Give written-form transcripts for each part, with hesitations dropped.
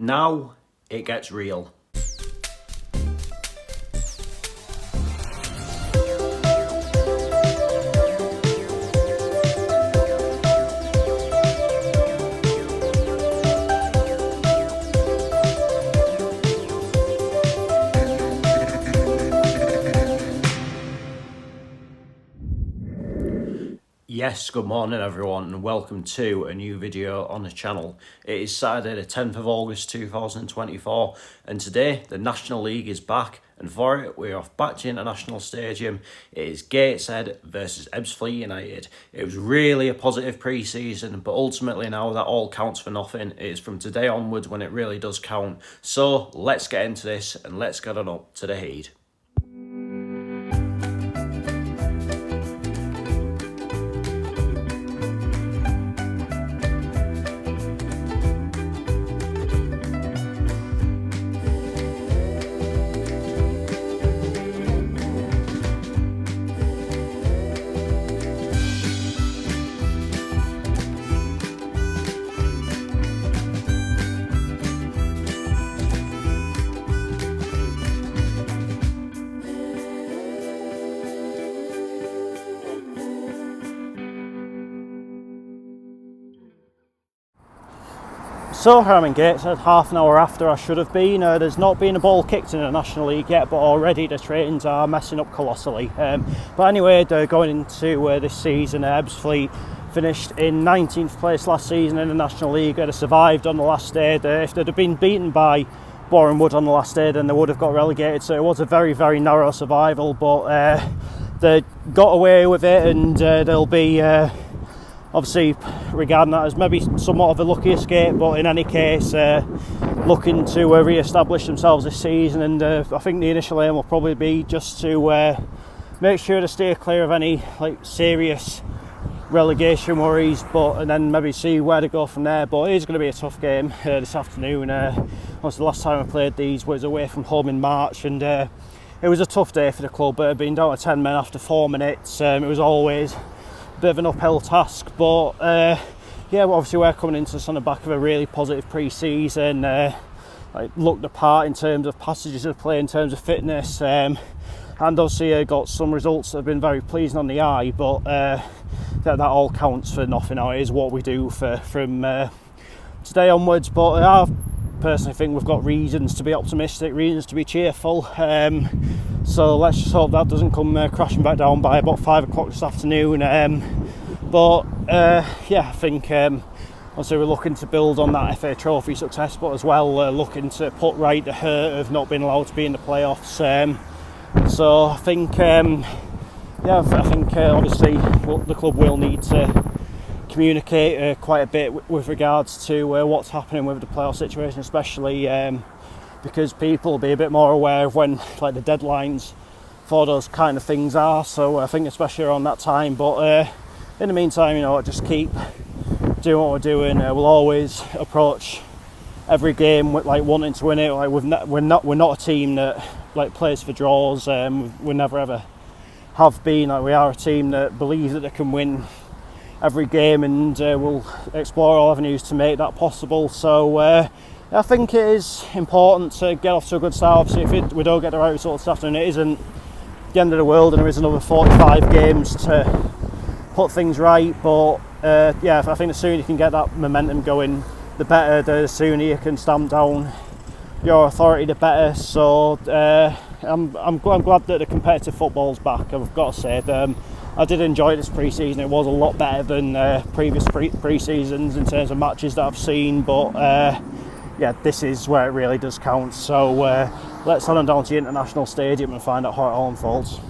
Now it gets real. Yes, good morning everyone and welcome to a new video on the channel. It is Saturday the 10th of August 2024 and today the National League is back, and for it we're off back to International Stadium. It is Gateshead versus Ebbsfleet United. It was really a positive pre-season, but ultimately now that all counts for nothing. It is from today onwards when it really does count. So let's get into this and let's get on up to the heat. So here I'm in Gateshead, half an hour after I should have been. There's not been a ball kicked in the National League yet, but already the trains are messing up colossally. But anyway, they're going into this season. Ebbsfleet finished in 19th place last season in the National League. They'd have survived on the last day. If they'd have been beaten by Wood on the last day, then they would have got relegated. So it was a very, very narrow survival, but they got away with it, and they'll be obviously regarding that as maybe somewhat of a lucky escape, but in any case looking to re-establish themselves this season. And I think the initial aim will probably be just to make sure to steer clear of any serious relegation worries, and then maybe see where to go from there. But it is going to be a tough game this afternoon. Obviously the last time I played these was away from home in March, and it was a tough day for the club. Being down to 10 men after 4 minutes, it was always bit of an uphill task, but yeah, obviously we're coming into this on the back of a really positive pre-season. Looked the part in terms of passages of play, in terms of fitness, and obviously got some results that have been very pleasing on the eye, but that all counts for nothing now. It is what we do from today onwards, but I personally think we've got reasons to be optimistic, reasons to be cheerful. So let's just hope that doesn't come crashing back down by about 5 o'clock this afternoon. But yeah, I think obviously we're looking to build on that FA Trophy success, but as well looking to put right the hurt of not being allowed to be in the playoffs. So I think, yeah, I think obviously the club will need to communicate quite a bit with regards to what's happening with the playoff situation, especially because people will be a bit more aware of when the deadlines for those kind of things are. So I think especially around that time. But in the meantime, just keep doing what we're doing. We'll always approach every game with wanting to win it. We're not a team that plays for draws. We never ever have been. We are a team that believes that they can win every game, and we'll explore all avenues to make that possible. So I think it is important to get off to a good start. Obviously, if we don't get the right results this afternoon, it isn't the end of the world, and there is another 45 games to put things right. But yeah, I think the sooner you can get that momentum going, the better. The sooner you can stamp down your authority, the better. So I'm glad that the competitive football's back. I've got to say, I did enjoy this pre-season. It was a lot better than previous pre-seasons in terms of matches that I've seen. But yeah, this is where it really does count. So let's head on down to the International Stadium and find out how it all unfolds.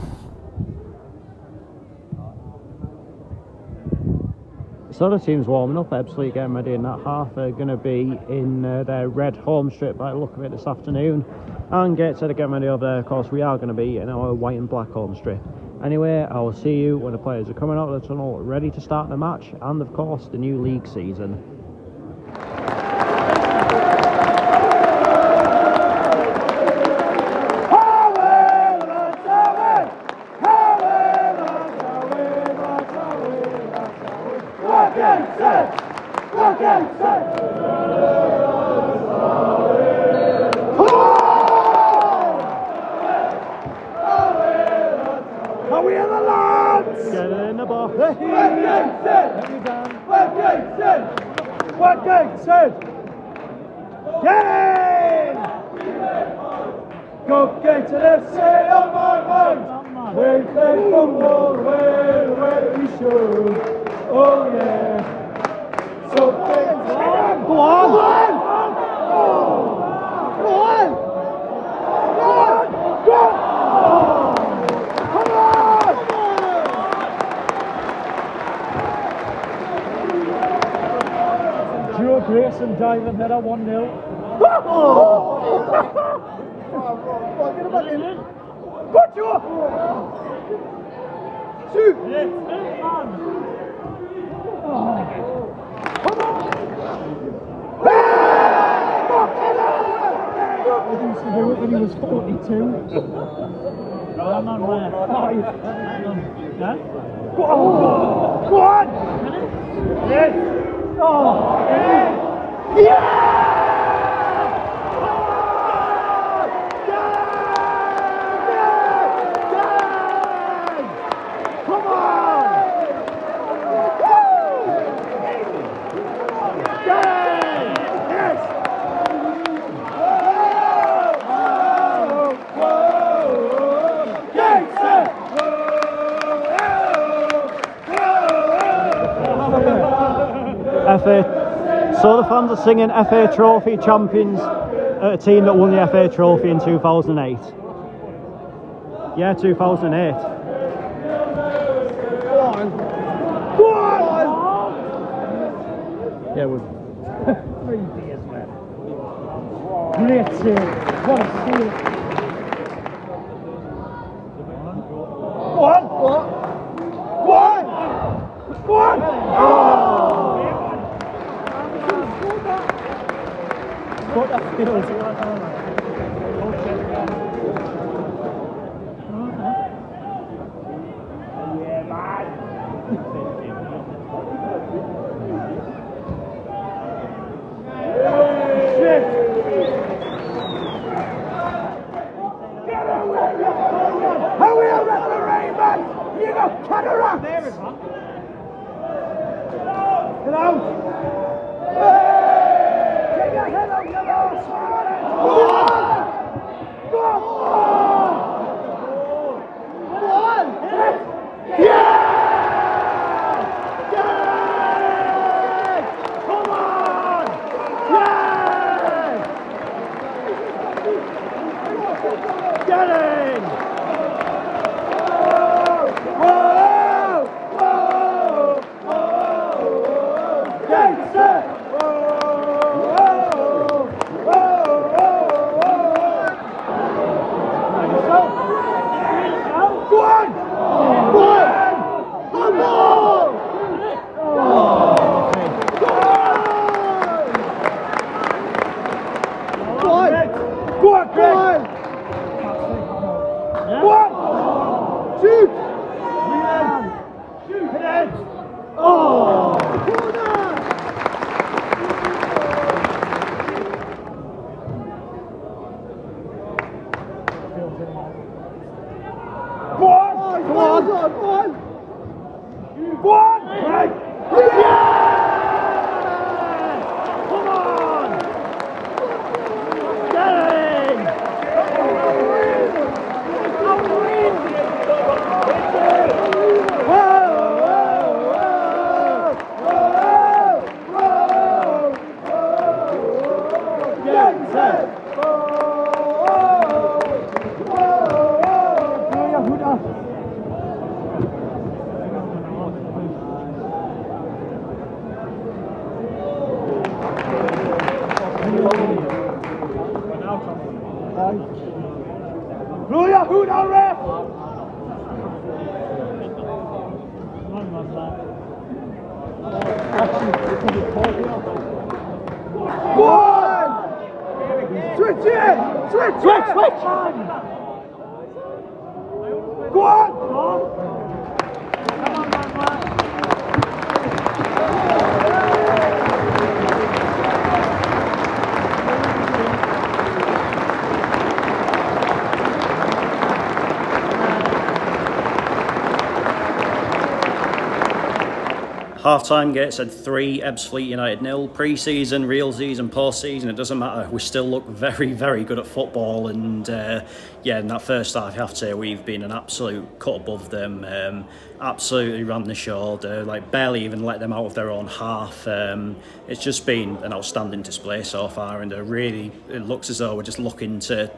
So the team's warming up. Ebbsfleet getting ready in that half. They're going to be in their red home strip by the look of it this afternoon. And Gateshead again ready over there. Of course, we are going to be in our white and black home strip. Anyway, I will see you when the players are coming out of the tunnel, ready to start the match, and of course the new league season. Gateshead! Go get it, say on my mind. We play football where we should. Oh yeah. So go on. Go on. Go on. Go on. Come on. Joe Grayson diving header 1-0. Get him back in. Go, Joe! Shoot! Come on! He used to do it when he was 42. I'm on where? Go on! Go on! Yes! Oh! Yeah! So the fans are singing FA Trophy champions at a team that won the FA Trophy in 2008. Yeah, 2008. Go on! Go on! Yeah, we're 3 years left. Great save! What a save! Go on! Go on! Go on! Oh! What a field! Yeah, man! Shit! Get away, you fucker! How are you referee, man? You got cataracts! There is one. Get out! Get your head out, you ass! Go on! Go on! Yeah! Come on! Yeah! Get in! Whoa! Whoa! Whoa! Gateshead! Go on! Go on! Come on! Go on! Go on, Greg! Go on! Shoot! Shoot! Hit it! Oh! Go on! Go on! Go on! Go on! Go on! Right! Yeah! Come on! Get in! Whoa! Whoa! Whoa! Whoa! Whoa! Get set! Julia, who now, ref? Go on! Switch it! Switch! Go on! Half-time, Gateshead 3, Ebbsfleet United 0. Pre-season, real season, post-season, it doesn't matter. We still look very, very good at football, and yeah, in that first half, you have to say we've been an absolute cut above them. Absolutely ran the show, like barely even let them out of their own half. It's just been an outstanding display so far, and really, it looks as though we're just looking to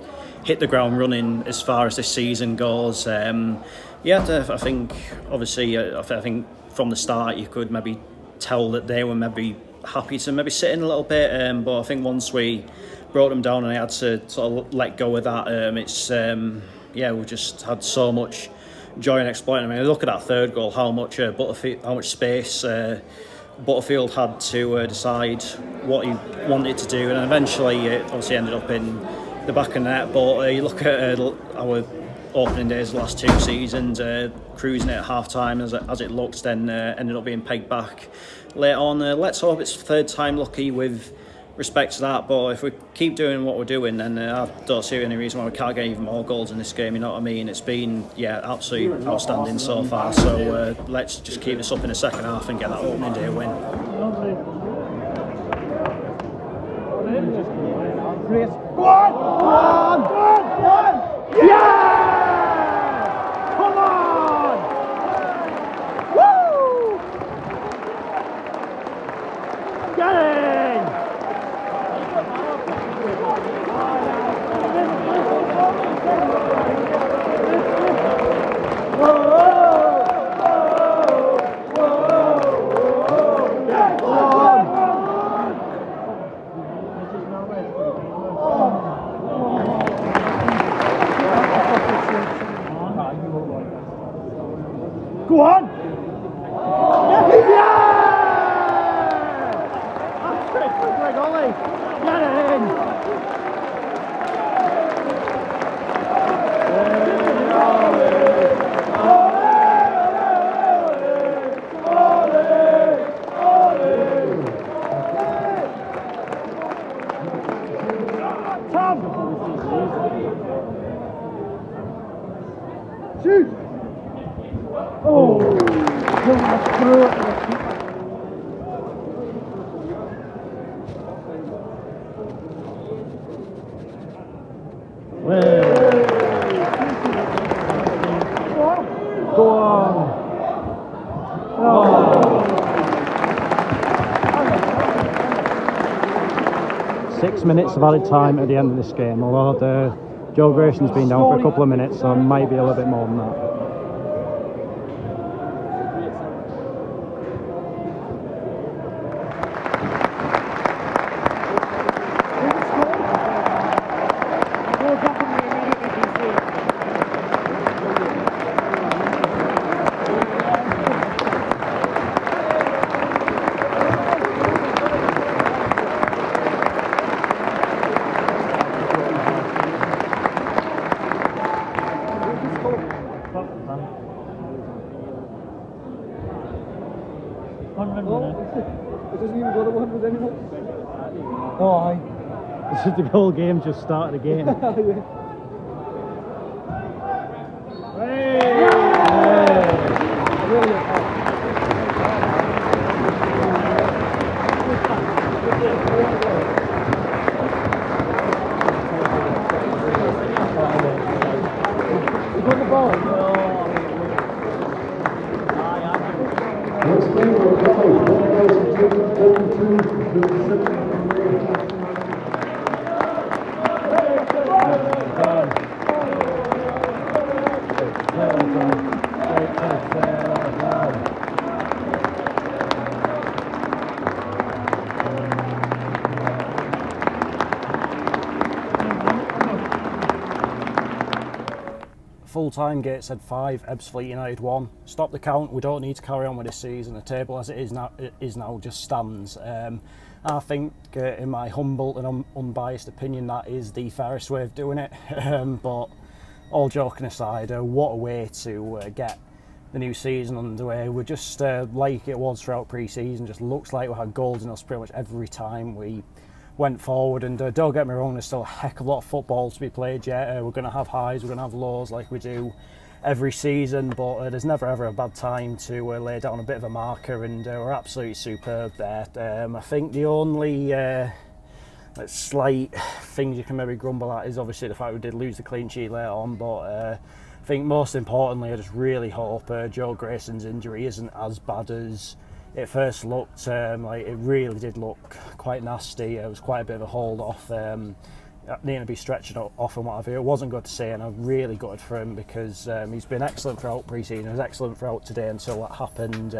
hit the ground running as far as this season goes. Yeah, I think obviously, I think from the start you could maybe tell that they were maybe happy to maybe sit in a little bit, but I think once we brought them down and I had to sort of let go of that, yeah, we just had so much joy in exploiting. I mean, look at that third goal, how much space Butterfield had to decide what he wanted to do, and eventually it obviously ended up in the back of the net. But you look at our opening days, the last 2 seasons, cruising it at half time as it looks, then ended up being pegged back later on. Let's hope it's third time lucky with respect to that, but if we keep doing what we're doing, then I don't see any reason why we can't get even more goals in this game, you know what I mean? It's been, yeah, absolutely outstanding so far, so let's just keep this up in the second half and get that opening day win. Go on! Go on! Go on! Yeah! Come on! Woo! Get in! Go on! Yeah! That's it, Greg Ollie! Get it in! Tom! Shoot! Oh! That's through it. Go on. Oh. 6 minutes of added time at the end of this game, although Joe Grayson's been down for a couple of minutes, so it might be a little bit more than that. It doesn't even go to 100 anymore. Oh, aye. This is the whole game just started again. Full-time, Gateshead 5, Ebbsfleet United 1. Stop the count, we don't need to carry on with this season. The table as it is now just stands. I think, in my humble and unbiased opinion, that is the fairest way of doing it. But all joking aside, what a way to get the new season underway. We're just like it was throughout pre-season, just looks like we had goals in us pretty much every time we went forward, and don't get me wrong, there's still a heck of a lot of football to be played yet. We're going to have highs, we're going to have lows like we do every season, but there's never ever a bad time to lay down a bit of a marker, and we're absolutely superb there. I think the only slight things you can maybe grumble at is obviously the fact we did lose the clean sheet later on, but I think most importantly I just really hope Joe Grayson's injury isn't as bad as it first looked. Like, it really did look quite nasty. It was quite a bit of a hold off, needing to be stretching off and what have you. It wasn't good to see, and I'm really gutted for him because he's been excellent throughout pre-season. He was excellent throughout today until that happened.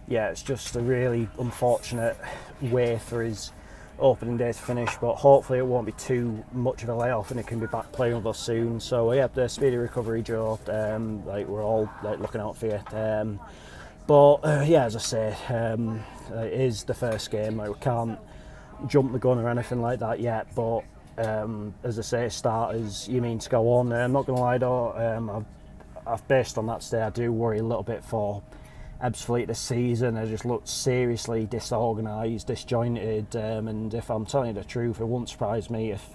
Yeah, it's just a really unfortunate way for his opening day to finish, but hopefully it won't be too much of a layoff and he can be back playing with us soon. So yeah, the speedy recovery, Joe. Like, we're all like looking out for you. But yeah, as I say, it is the first game. Like, we can't jump the gun or anything like that yet, but as I say, starters, you mean to go on. I'm not going to lie though, I've based on that today, I do worry a little bit for Ebbsfleet this season. They just looked seriously disorganised, disjointed, and if I'm telling you the truth, it wouldn't surprise me if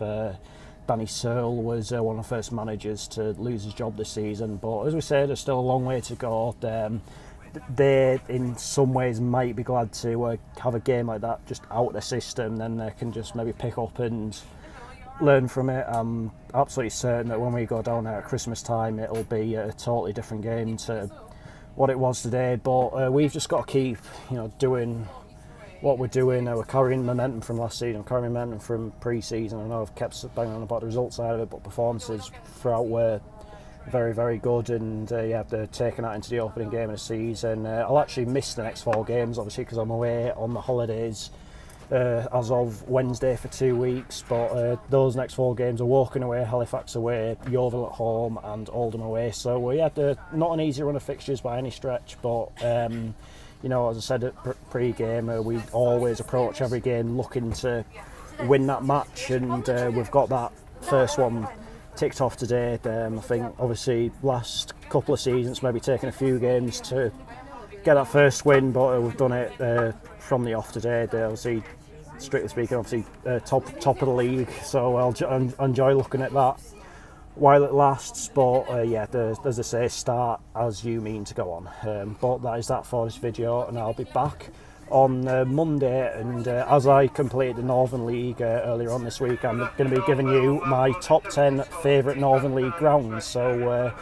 Danny Searle was one of the first managers to lose his job this season. But as we say, there's still a long way to go. They in some ways might be glad to have a game like that just out of the system, then they can just maybe pick up and learn from it. I'm absolutely certain that when we go down there at Christmas time, it'll be a totally different game to what it was today. But we've just got to keep, doing what we're doing. We're carrying momentum from last season, carrying momentum from pre-season. I know I've kept banging on about the results side of it, but performances throughout were very, very good, and they're taking that into the opening game of the season. I'll actually miss the next 4 games, obviously, because I'm away on the holidays as of Wednesday for 2 weeks, but those next 4 games are Woking away, Halifax away, Yeovil at home and Oldham away. So they're not an easy run of fixtures by any stretch, but as I said at pre-game, we always approach every game looking to win that match, and we've got that first one ticked off today. I think obviously last couple of seasons maybe taking a few games to get that first win, but we've done it from the off today. Obviously, strictly speaking, obviously top of the league, so I'll enjoy looking at that while it lasts. But as I say, start as you mean to go on. But that is that for this video, and I'll be back on Monday, and as I completed the Northern League earlier on this week, I'm going to be giving you my top 10 favourite Northern League grounds. So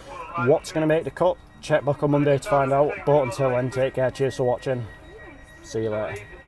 what's going to make the cut? Check back on Monday to find out, but until then, take care, cheers for watching, see you later.